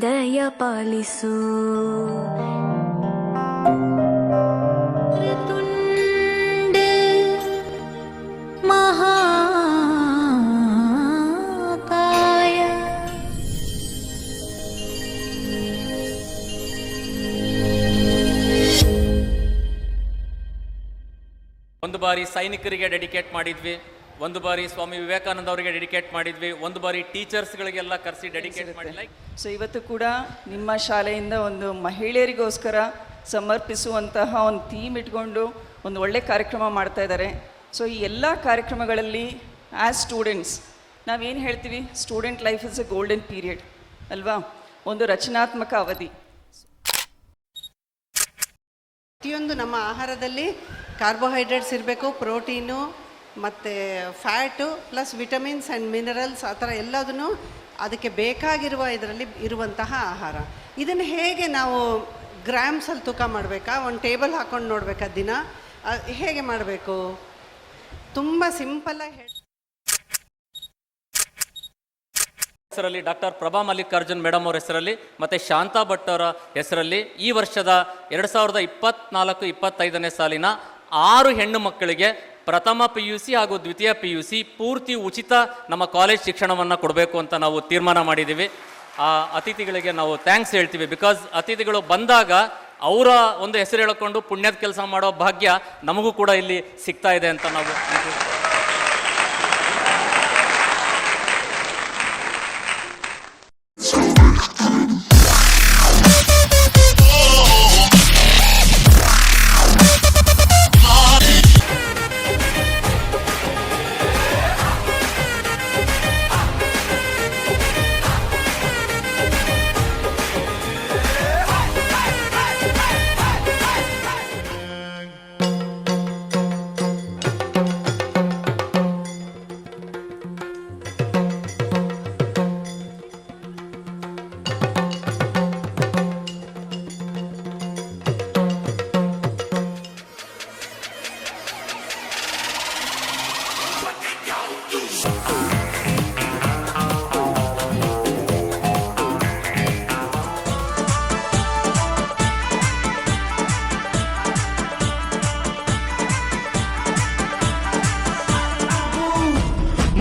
ದಯ ಪಾಲಿಸು. ತುಂಡ ಮಹಾಕಾಯ. ಒಂದು ಬಾರಿ ಸೈನಿಕರಿಗೆ ಡೆಡಿಕೇಟ್ ಮಾಡಿದ್ವಿ, ಒಂದು ಬಾರಿ ಸ್ವಾಮಿ ವಿವೇಕಾನಂದ ಅವರಿಗೆ ಡೆಡಿಕೇಟ್ ಮಾಡಿದ್ವಿ, ಒಂದು ಬಾರಿ ಟೀಚರ್ಸ್ಗಳಿಗೆಲ್ಲ ಕರೆಸಿ ಡೆಡಿಕೇಟ್ ಮಾಡಿ. ಸೊ ಇವತ್ತು ಕೂಡ ನಿಮ್ಮ ಶಾಲೆಯಿಂದ ಒಂದು ಮಹಿಳೆಯರಿಗೋಸ್ಕರ ಸಮರ್ಪಿಸುವಂತಹ ಒಂದು ಥೀಮ್ ಇಟ್ಕೊಂಡು ಒಂದು ಒಳ್ಳೆ ಕಾರ್ಯಕ್ರಮ ಮಾಡ್ತಾ ಇದ್ದಾರೆ. ಸೊ ಈ ಎಲ್ಲ ಕಾರ್ಯಕ್ರಮಗಳಲ್ಲಿ ಆ್ಯಸ್ ಸ್ಟೂಡೆಂಟ್ಸ್ ನಾವೇನು ಹೇಳ್ತೀವಿ, student life is A golden period ಅಲ್ವಾ, ಒಂದು ರಚನಾತ್ಮಕ ಅವಧಿ. ಪ್ರತಿಯೊಂದು ನಮ್ಮ ಆಹಾರದಲ್ಲಿ ಕಾರ್ಬೋಹೈಡ್ರೇಟ್ಸ್ ಇರಬೇಕು, ಪ್ರೋಟೀನು ಮತ್ತು fat plus vitamins and minerals, ಆ ಥರ ಎಲ್ಲದನ್ನು ಅದಕ್ಕೆ ಬೇಕಾಗಿರುವ ಇದರಲ್ಲಿ ಇರುವಂತಹ ಆಹಾರ. ಇದನ್ನು ಹೇಗೆ ನಾವು ಗ್ರಾಮ್ಸಲ್ಲಿ ತೂಕ ಮಾಡಬೇಕಾ, ಒಂದು ಟೇಬಲ್ ಹಾಕ್ಕೊಂಡು ನೋಡಬೇಕಾ ದಿನ, ಹೇಗೆ ಮಾಡಬೇಕು? ತುಂಬ ಸಿಂಪಲ್ಲಾಗಿ ಹೆಸರಲ್ಲಿ ಡಾಕ್ಟರ್ ಪ್ರಭಾ ಮಲ್ಲಿಕಾರ್ಜುನ್ ಮೇಡಮ್ ಅವರ ಹೆಸರಲ್ಲಿ ಮತ್ತು ಶಾಂತಾ ಭಟ್ ಅವರ ಹೆಸರಲ್ಲಿ ಈ ವರ್ಷದ 2024-25ನೇ ಸಾಲಿನ 6 ಹೆಣ್ಣು ಮಕ್ಕಳಿಗೆ ಪ್ರಥಮ PUC ಹಾಗೂ ದ್ವಿತೀಯ PUC ಪೂರ್ತಿ ಉಚಿತ ನಮ್ಮ ಕಾಲೇಜ್ ಶಿಕ್ಷಣವನ್ನು ಕೊಡಬೇಕು ಅಂತ ನಾವು ತೀರ್ಮಾನ ಮಾಡಿದ್ದೀವಿ. ಆ ಅತಿಥಿಗಳಿಗೆ ನಾವು ಥ್ಯಾಂಕ್ಸ್ ಹೇಳ್ತೀವಿ. ಬಿಕಾಸ್ ಅತಿಥಿಗಳು ಬಂದಾಗ ಅವರ ಒಂದು ಹೆಸರು ಹೇಳಿಕೊಂಡು ಪುಣ್ಯದ ಕೆಲಸ ಮಾಡೋ ಭಾಗ್ಯ ನಮಗೂ ಕೂಡ ಇಲ್ಲಿ ಸಿಗ್ತಾ ಇದೆ ಅಂತ ನಾವು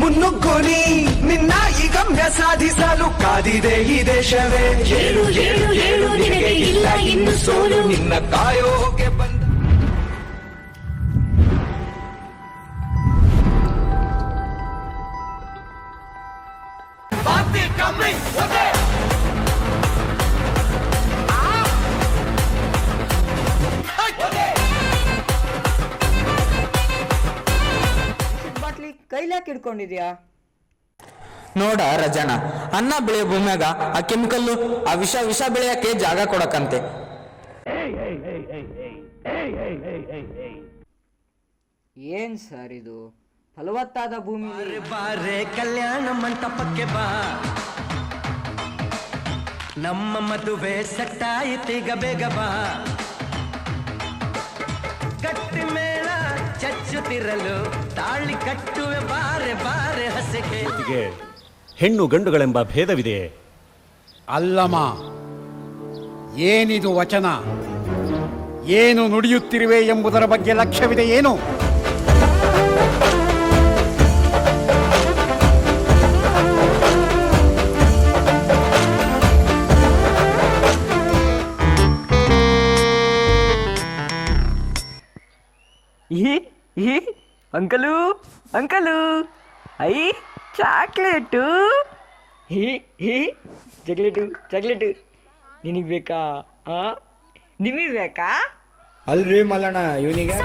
ಮುನ್ನುಗ್ಗೋನಿ ನಿನ್ನ ಈ ಗಮ್ಯ ಸಾಧಿಸಲು ಕಾದಿದೆ ಈ ದೇಶವೇ. ಹೇಳು ಹೇಳು ಹೇಳು ನಿನಗೆ ಇಲ್ಲ ಇನ್ನು ಸೋಲು. ನಿನ್ನ ಕಾಯೋಕೆ ಬಂದ ಬಾಟ್ಲಿ ಕೈಲಾಕ್ ಹಿಡ್ಕೊಂಡಿದ್ಯಾ? ನೋಡ ರಜನ, ಅನ್ನ ಬೆಳೆಯೋ ಭೂಮ್ಯಾಗ ಆ ಕೆಮಿಕಲ್ಲು ಆ ವಿಷ ಬೆಳೆಯಕ್ಕೆ ಜಾಗ ಕೊಡಕಂತೆ. ಏನ್ ಸರ್ ಇದು? ಫಲವತ್ತಾದ ಭೂಮಿ. ಬಾರೆ ಕಲ್ಯಾಣ ಮಂಟಪಕ್ಕೆ ಬಾ, ನಮ್ಮ ಮದುವೆ ಸಟ್ಟಾಯಿತೀಗ ಬೇಗ ಬಾ. ಗಟ್ಟಿ ಮೇಳ ಚಚ್ಚುತ್ತಿರಲು ತಾಳಿ ಕಟ್ಟುವೆ ಬಾರೆ ಬಾರೆ ಹಸೆಗೆ. ಹೆಣ್ಣು ಗಂಡುಗಳೆಂಬ ಭೇದವಿದೆಯೇ? ಅಲ್ಲಮ್ಮ, ಏನಿದು ವಚನ? ಏನು ನುಡಿಯುತ್ತಿರುವೆ ಎಂಬುದರ ಬಗ್ಗೆ ಲಕ್ಷ್ಯವಿದೆ ಏನು? Uncle uncle, I chocolate. Chocolate ನಿನಗೆ ಬೇಕಾ? ನಿಮಗೆ ಬೇಕಾ? ಅಲ್ರಿ ಮಲ್ಲಣ್ಣ, ಇವನಿಗೆ